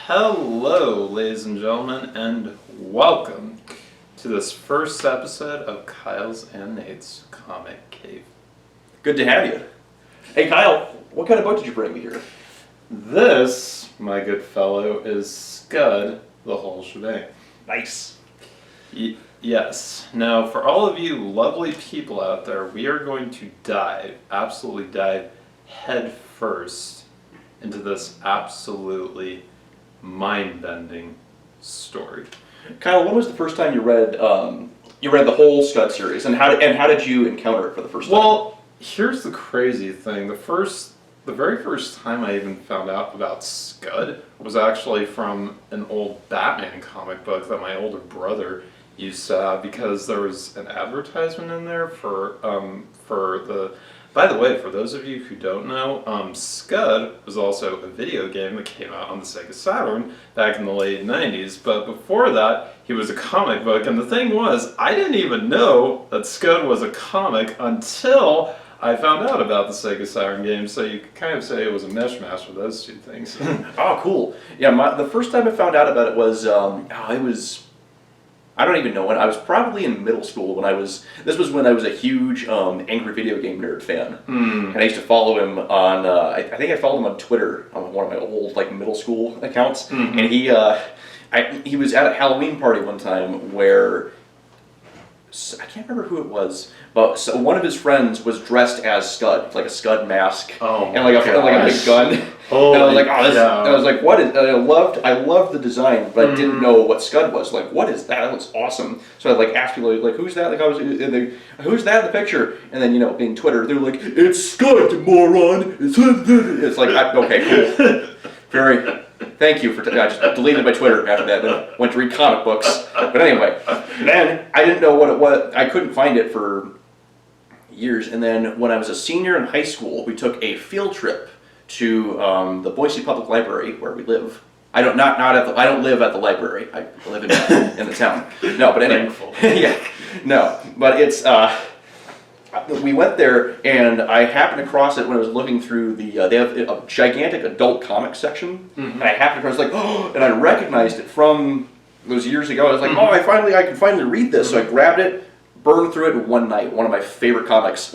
Hello, ladies and gentlemen, and welcome to this first episode of Kyle's and Nate's Comic Cave. Good to have you. Hey Kyle, what kind of book did you bring me here? This, my good fellow, is Scud, the whole shebang. Nice. Yes. Now, for all of you lovely people out there, we are going to absolutely dive head first into this absolutely mind-bending story. Kyle, when was the first time you read the whole Scud series, and how did you encounter it for the first time? Well, here's the crazy thing. The very first time I even found out about Scud was actually from an old Batman comic book that my older brother used to have, because there was an advertisement in there for the. By the way, for those of you who don't know, Scud was also a video game that came out on the Sega Saturn back in the late 90s, but before that, he was a comic book, and the thing was, I didn't even know that Scud was a comic until I found out about the Sega Saturn game, so you could kind of say it was a mishmash of those two things. Oh, cool. Yeah, the first time I found out about it was, I don't even know when. I was probably in middle school this was when I was a huge angry video game nerd fan. And I used to follow him on, I think I followed him on Twitter, on one of my old middle school accounts. And he was at a Halloween party one time where, I can't remember who it was, but so one of his friends was dressed as Scud, like a Scud mask, and like a big gun. Holy and I was like, cow. I was like, what is? And I loved the design, but I didn't know what Scud was. Like, what is that? That looks awesome. So I asked people like, who's that? Who's that in the picture? And then in Twitter, they're like, it's Scud, moron. It's like, okay, cool, very. Thank you for. I just deleted my Twitter after that. Then went to read comic books. But anyway, then I didn't know what it was. I couldn't find it for years. And then when I was a senior in high school, we took a field trip to the Boise Public Library where we live. I don't live at the library. I live in the town. No, but anyway. Yeah. No, but it's. We went there, and I happened across it when I was looking through they have a gigantic adult comic section, and I happened across, and I recognized it from those years ago. I was like, I can finally read this. So I grabbed it, burned through it in one night. One of my favorite comics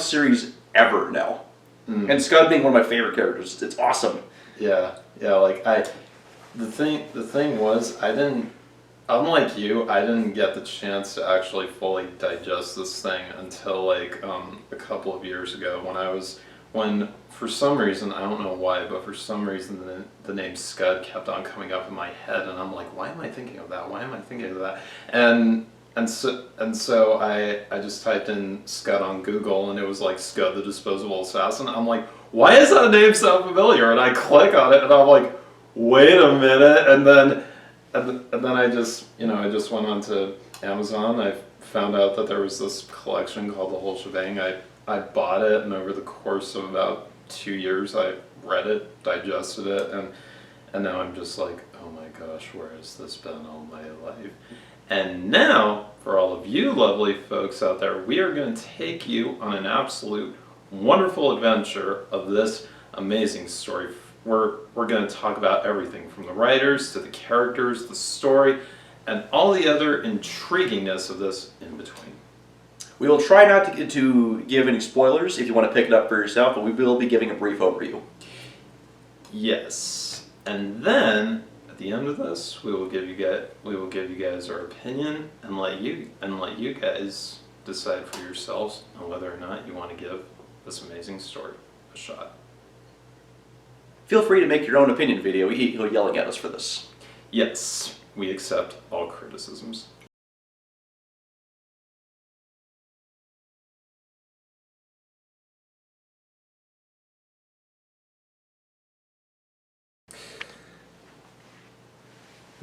series ever now. And Scud being one of my favorite characters. It's awesome. Yeah, the thing was, unlike you, I didn't get the chance to actually fully digest this thing until a couple of years ago when for some reason, I don't know why, but for some reason the name Scud kept on coming up in my head, and I'm like, why am I thinking of that? Why am I thinking of that? And so I just typed in Scud on Google, and it was like Scud the Disposable Assassin. I'm like, why is that name so familiar? And I click on it, and I'm like, wait a minute, and then I just went on to Amazon. I found out that there was this collection called The Whole Shebang. I bought it, and over the course of about 2 years, I read it, digested it, and now I'm just like, oh my gosh, where has this been all my life? And now, for all of you lovely folks out there, we are going to take you on an absolute wonderful adventure of this amazing story. We're going to talk about everything from the writers to the characters, the story, and all the other intriguingness of this in between. We will try not to give any spoilers if you want to pick it up for yourself, but we will be giving a brief overview. Yes, and then at the end of this, we will give you guys our opinion and let you guys decide for yourselves on whether or not you want to give this amazing story a shot. Feel free to make your own opinion video yelling at us for this. Yes, we accept all criticisms.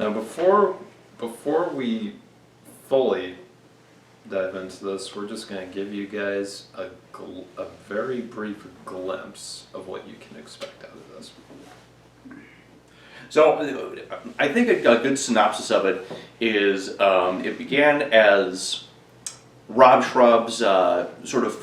Now, before we fully dive into this, we're just going to give you guys a very brief glimpse of what you can expect out of this. So, I think a good synopsis of it is it began as Rob Schraub's sort of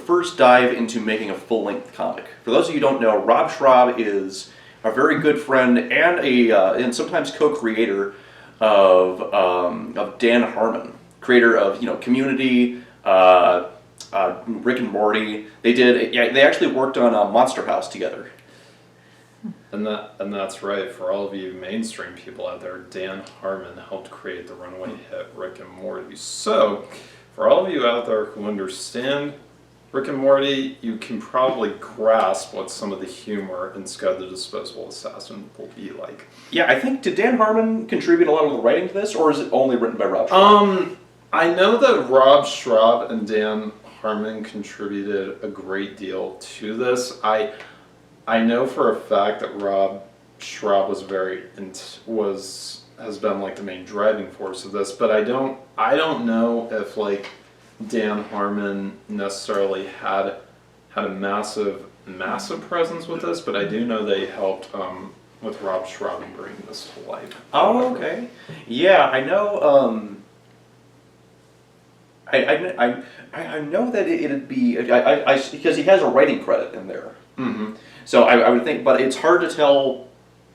first dive into making a full-length comic. For those of you who don't know, Rob Schraub is a very good friend and and sometimes co-creator of Dan Harmon, creator of Community, Rick and Morty. They actually worked on Monster House together. And that's right. For all of you mainstream people out there, Dan Harmon helped create the runaway hit Rick and Morty. So, for all of you out there who understand Rick and Morty, you can probably grasp what some of the humor in Scud the Disposable Assassin will be like. Yeah, I think, did Dan Harmon contribute a lot of the writing to this, or is it only written by Rob Schneider? I know that Rob Schraub and Dan Harmon contributed a great deal to this. I know for a fact that Rob Schraub has been like the main driving force of this, but I don't know if like Dan Harmon necessarily had a massive presence with this, but I do know they helped with Rob Schraub in bringing this to life. Oh, okay. Yeah, I know. I know that it'd be because he has a writing credit in there. Mm-hmm. So I would think, but it's hard to tell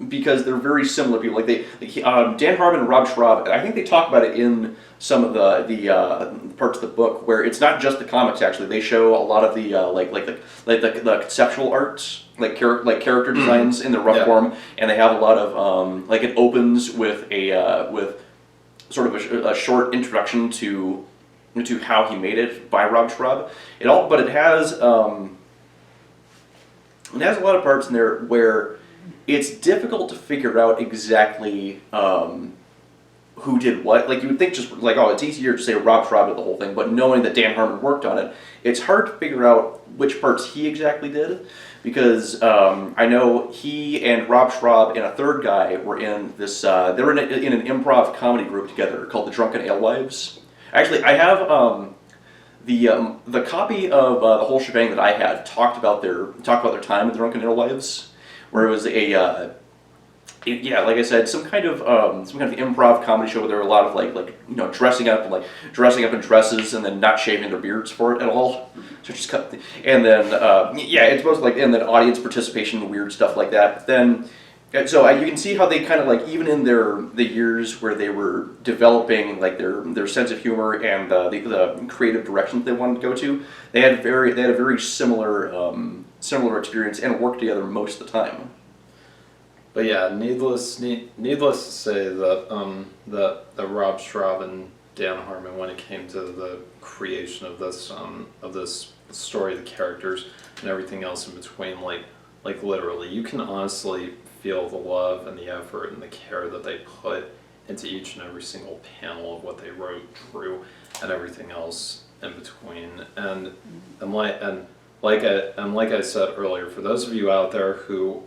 because they're very similar people. Dan Harmon and Rob Schraub. I think they talk about it in some of the parts of the book where it's not just the comics. Actually, they show a lot of the the conceptual arts, character designs in the rough form, and they have a lot of it opens with with sort of a short introduction to how he made it by Rob Schraub. But it has. It has a lot of parts in there where it's difficult to figure out exactly who did what. Like you would think it's easier to say Rob Schraub did the whole thing, but knowing that Dan Harmon worked on it, it's hard to figure out which parts he exactly did because I know he and Rob Schraub and a third guy were in this, they were in an improv comedy group together called the Drunken Alewives. Actually, I have the copy of the whole shebang that I had talked about their time at the Drunken Alewives, where it was like I said, some kind of improv comedy show where there were a lot of dressing up in dresses and then not shaving their beards for it at all. So just cut, and then it's mostly and then audience participation and weird stuff like that. But then. So you can see how they kind of the years where they were developing their sense of humor and the creative direction that they wanted to go to, they had a very similar experience and worked together most of the time. But yeah, needless to say that that Rob Schraub and Dan Harmon, when it came to the creation of this story, the characters and everything else in between, like literally, you can honestly feel the love and the effort and the care that they put into each and every single panel of what they wrote, drew, and everything else in between. And like I said earlier, for those of you out there who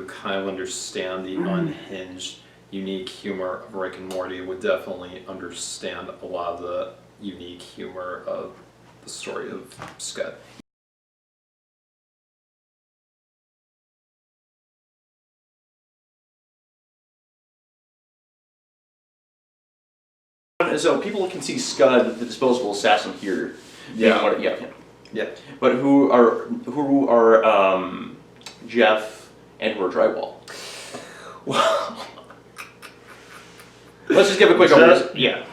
kind of understand the unhinged, unique humor of Rick and Morty, would definitely understand a lot of the unique humor of the story of Scud. So people can see Scud, the disposable assassin here. Yeah. Yeah. But who are Jeff and who are Drywall? Well, let's just give a quick overview. Yeah.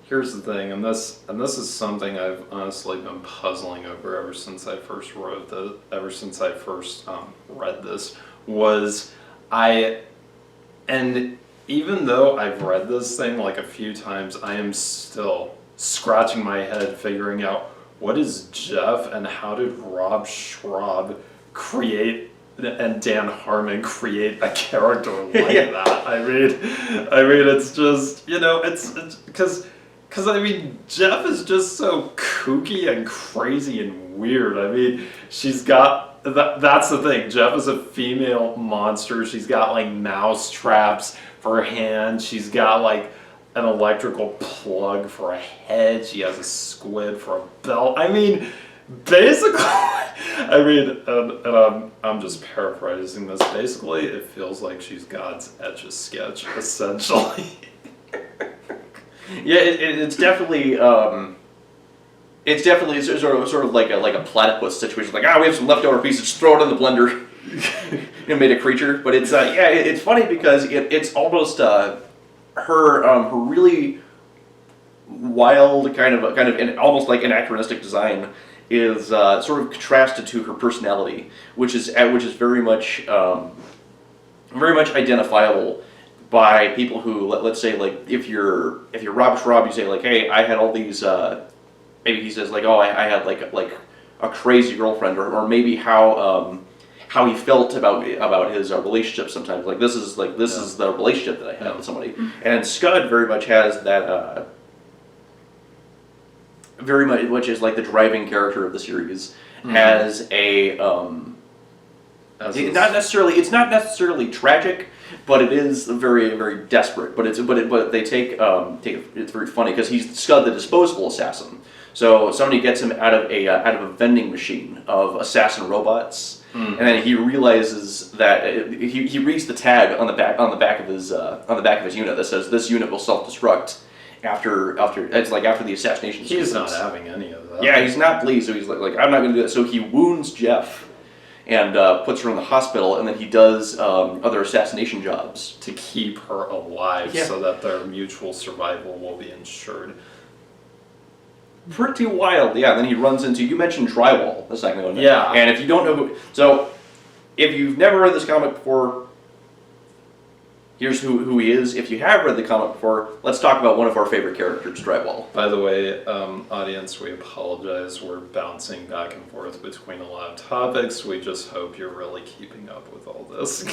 Here's the thing, and this is something I've honestly been puzzling over ever since I first read this. And even though I've read this thing a few times, I am still scratching my head figuring out what is Jeff and how did Rob Schraub create and Dan Harmon create a character like that. I mean, it's just, it's because Jeff is just so kooky and crazy and weird. I mean, she's got. That's the thing. Jeff is a female monster. She's got mouse traps for her hands. She's got an electrical plug for a head. She has a squid for a belt. I mean, basically, I'm just paraphrasing this. Basically, it feels like she's God's Etch-a-Sketch, essentially. Yeah, it's definitely. It's definitely sort of like a platypus situation. Like, we have some leftover pieces, just throw it in the blender. Made a creature. But it's it's funny because it's almost her really wild kind of almost like anachronistic design is sort of contrasted to her personality, which is very much identifiable by people who let's say, like, if you're Rob Schraub, you say, like, hey, I had all these maybe he says, like, oh, I had like a crazy girlfriend, or maybe how he felt about his relationship sometimes, like this is the relationship that I had with somebody. And Scud very much has that very much, which is like the driving character of the series, has a it's not necessarily tragic, but it is very, very desperate. But they take it's very funny because he's Scud, the disposable assassin. So somebody gets him out of a vending machine of assassin robots, and then he realizes that he reads the tag on the back of his unit that says this unit will self-destruct after the assassination. He's not having any of that. Yeah, he's not pleased. So he's like I'm not going to do that. So he wounds Jeff and puts her in the hospital, and then he does other assassination jobs to keep her alive, so that their mutual survival will be ensured. Pretty wild, yeah. And then he runs into, you mentioned Drywall a second ago. Yeah. And if you don't know if you've never read this comic before, here's who he is. If you have read the comic before, let's talk about one of our favorite characters, Drywall. By the way, audience, we apologize. We're bouncing back and forth between a lot of topics. We just hope you're really keeping up with all this.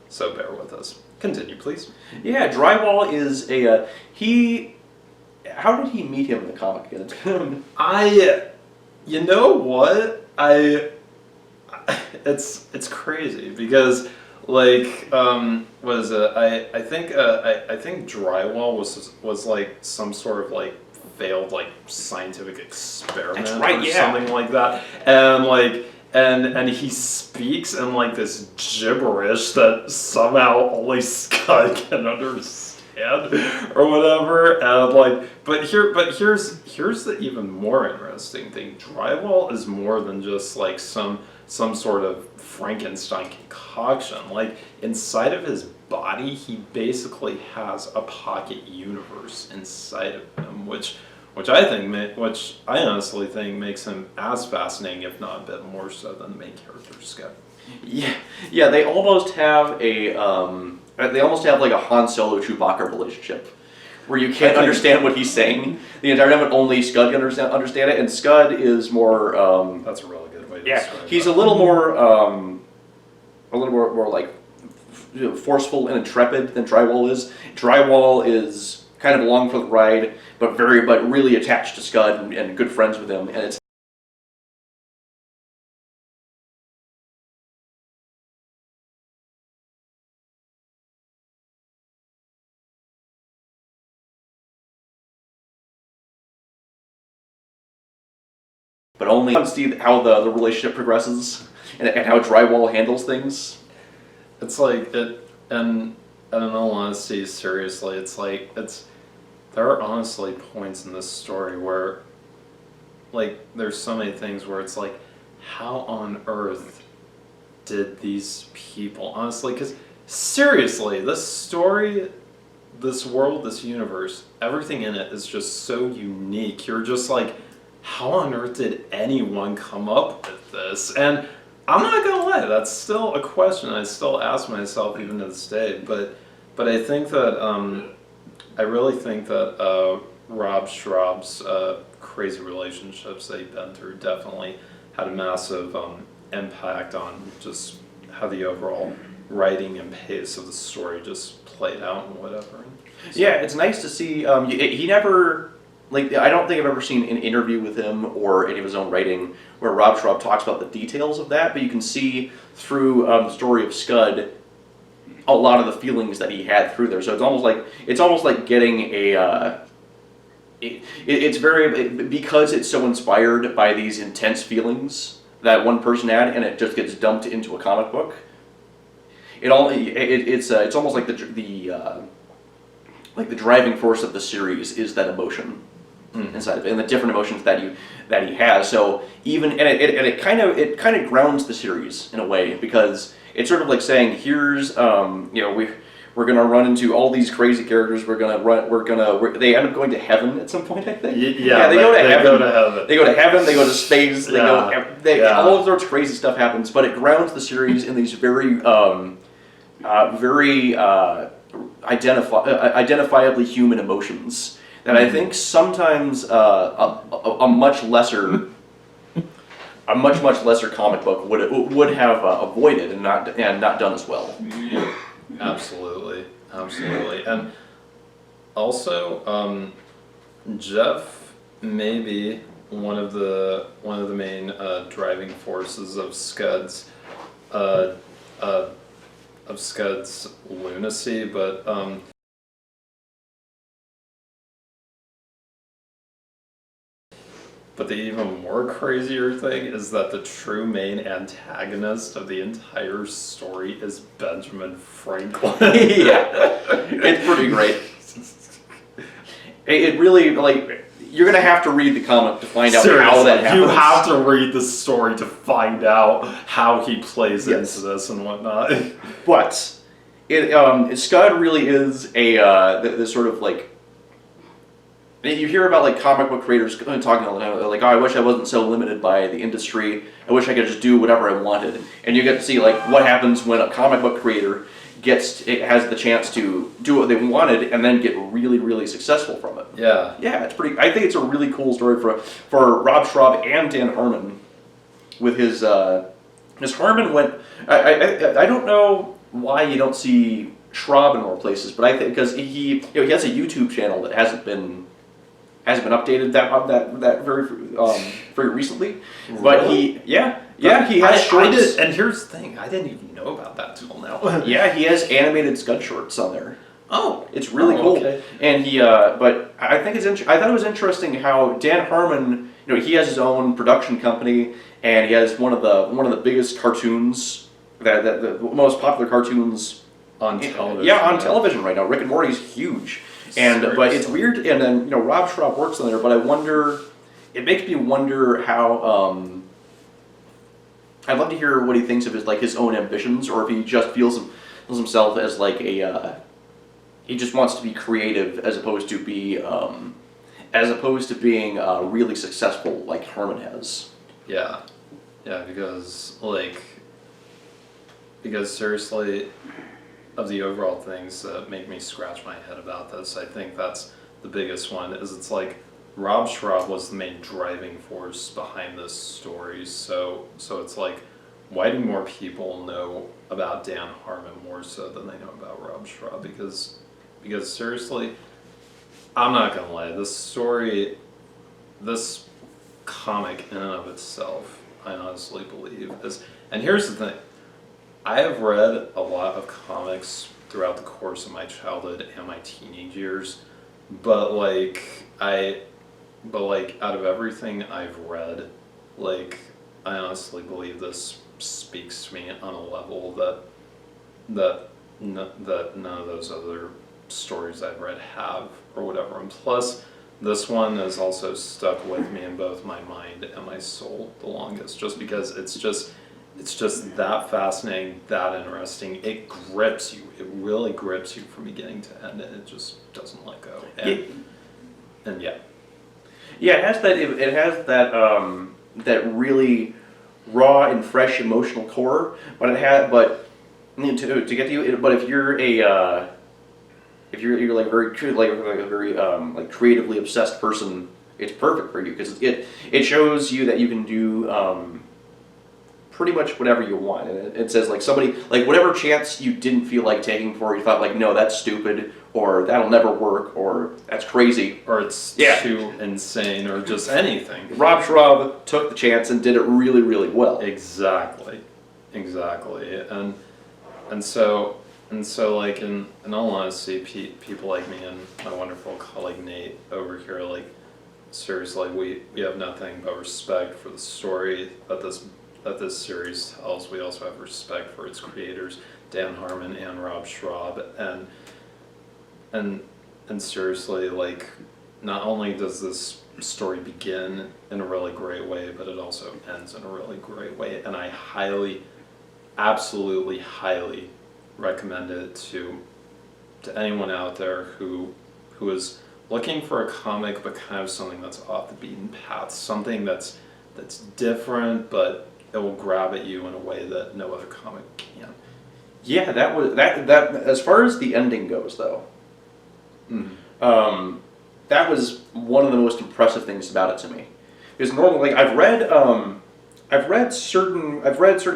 So bear with us. Continue, please. Yeah, Drywall is how did he meet him in the comic again? You know what? It's crazy because, like, what is it? I think Drywall was like some sort of like failed like scientific experiment or something like that, and like and he speaks in like this gibberish that somehow only Scud can understand. Or whatever, and like, but here's the even more interesting thing. Drywall is more than just like some sort of Frankenstein concoction. Like, inside of his body, he basically has a pocket universe inside of him, which I honestly think makes him as fascinating, if not a bit more so, than the main character, Scud. Yeah, they almost have like a Han Solo Chewbacca relationship, where you can't understand what he's saying the entire time, but only Scud can understand it. And Scud is more. That's a really good way to describe it. He's a little more like forceful and intrepid than Drywall is. Drywall is kind of along for the ride, but really attached to Scud and good friends with him, and it's. But only to see how the relationship progresses and how Drywall handles things. It's like and in all honesty, seriously, there are honestly points in this story where, like, there's so many things where it's like, how on earth did these people, honestly, because seriously, this story, this world, this universe, everything in it is just so unique. You're just like, how on earth did anyone come up with this? And I'm not gonna lie, that's still a question I still ask myself even to this day. But I think that I really think that Rob Schraub's crazy relationships that he'd been through definitely had a massive impact on just how the overall writing and pace of the story just played out and whatever. So, yeah, it's nice to see. He never. Like, I don't think I've ever seen an interview with him or any of his own writing where Rob Schraub talks about the details of that, but you can see through the story of Scud a lot of the feelings that he had through there. So it's almost like getting a. It's very, because it's so inspired by these intense feelings that one person had, and it just gets dumped into a comic book. It's almost like the driving force of the series is that emotion. inside of it, and the different emotions that he has. So even and it kind of grounds the series in a way, because it's sort of like saying, here's we're gonna run into all these crazy characters. They end up going to heaven at some point, I think. Yeah, they go to heaven. Go to heaven. They go to heaven. They go to space. All sorts of crazy stuff happens. But it grounds the series in these very identifiably human emotions that I think sometimes a much lesser comic book would have avoided and not done as well. Absolutely, and also Jeff may be one of the main driving forces of Scud's lunacy, but the even more crazier thing is that the true main antagonist of the entire story is Benjamin Franklin. Yeah, it's pretty great. It really, you're gonna have to read the comic to find out how that happens. You have to read the story to find out how he plays into this and whatnot. But Scud really is the sort of you hear about comic book creators talking all the time, like, oh, I wish I wasn't so limited by the industry. I wish I could just do whatever I wanted. And you get to see what happens when a comic book creator has the chance to do what they wanted and then get really, really successful from it. Yeah. Yeah, it's pretty. I think it's a really cool story for Rob Schraub and Dan Harmon. With his Harmon went. I don't know why you don't see Schraub in more places, but I think because he has a YouTube channel that hasn't been updated that very recently. Really? But he has shorts. And here's the thing, I didn't even know about that till now. Yeah, he has animated Scud shorts on there. Oh, it's really cool. Okay. And he, but I think I thought it was interesting how Dan Harmon, he has his own production company, and he has one of the biggest cartoons the most popular cartoons on television. Yeah, on television right now. Rick and Morty's huge. But it's weird, and then Rob Schraub works on there. But I wonder, it makes me wonder how. I'd love to hear what he thinks of his own ambitions, or if he just feels himself as he just wants to be creative as opposed to being really successful like Harmon has. Yeah, because seriously, of the overall things that make me scratch my head about this, I think that's the biggest one, is it's Rob Schraub was the main driving force behind this story, so it's why do more people know about Dan Harmon more so than they know about Rob Schraub? Because seriously, I'm not gonna lie, this comic in and of itself, I honestly believe is, and here's the thing, I have read a lot of comics throughout the course of my childhood and my teenage years, but out of everything I've read, I honestly believe this speaks to me on a level that none of those other stories I've read have, or whatever. And plus, this one has also stuck with me in both my mind and my soul the longest, just because it's just that fascinating, that interesting. It grips you. It really grips you from beginning to end, and it just doesn't let go. And yeah, it has that really raw and fresh emotional core. But to get to you. But if you're a very creatively obsessed person, it's perfect for you, because it shows you that you can do pretty much whatever you want. And it says somebody, whatever chance you didn't feel like taking before, you thought no, that's stupid, or that'll never work, or that's crazy, or it's too insane, or just anything. Rob Schraub took the chance and did it really, really well. Exactly. And so in all honesty, people like me and my wonderful colleague Nate over here, seriously, we have nothing but respect for the story that this series tells. We also have respect for its creators, Dan Harmon and Rob Schraub, and seriously, not only does this story begin in a really great way, but it also ends in a really great way, and I highly, absolutely highly recommend it to anyone out there who is looking for a comic, but kind of something that's off the beaten path, something that's different, but it will grab at you in a way that no other comic can. Yeah, that was that. As far as the ending goes, though, that was one of the most impressive things about it to me. Because normally, like, I've read certain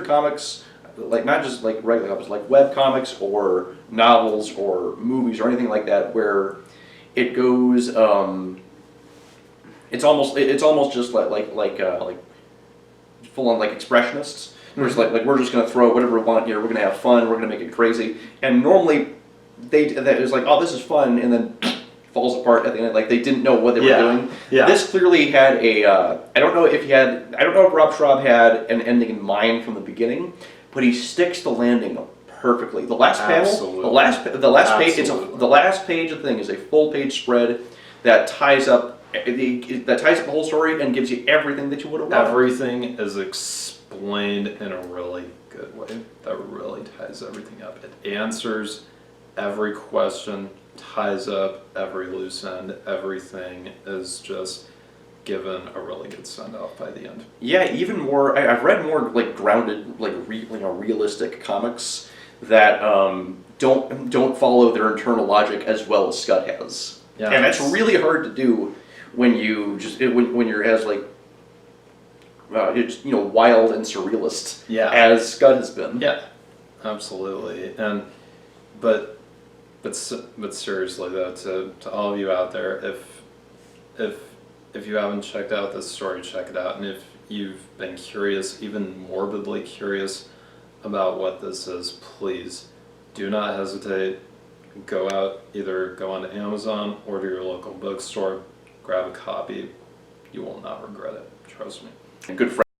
comics, like not just like regular comics, like web comics or novels or movies or anything like that, where it goes. It's almost just like full on like expressionists. Where it's like we're just gonna throw whatever we want here. We're gonna have fun. We're gonna make it crazy. And normally, that was like, oh, this is fun, and then falls apart at the end. Like they didn't know what they were doing. Yeah. This clearly had a. I don't know if Rob Schraub had an ending in mind from the beginning, but he sticks the landing perfectly. The last panel, Absolutely. the last page. Absolutely. The last page of the thing is a full page spread that ties up the whole story and gives you everything that you would have wanted. Everything is explained in a really good way that really ties everything up. It answers every question, ties up every loose end. Everything is just given a really good send off by the end. Yeah, even more. I've read more like grounded, like realistic comics that don't follow their internal logic as well as Scud has. Yeah, and that's really hard to do when you when you're as like it's wild and surrealist as Scud has been. Yeah, absolutely. And but seriously though, to all of you out there, if you haven't checked out this story, check it out. And if you've been curious, even morbidly curious about what this is, please do not hesitate. Either go on Amazon, order your local bookstore, grab a copy. You will not regret it. Trust me. A good friend.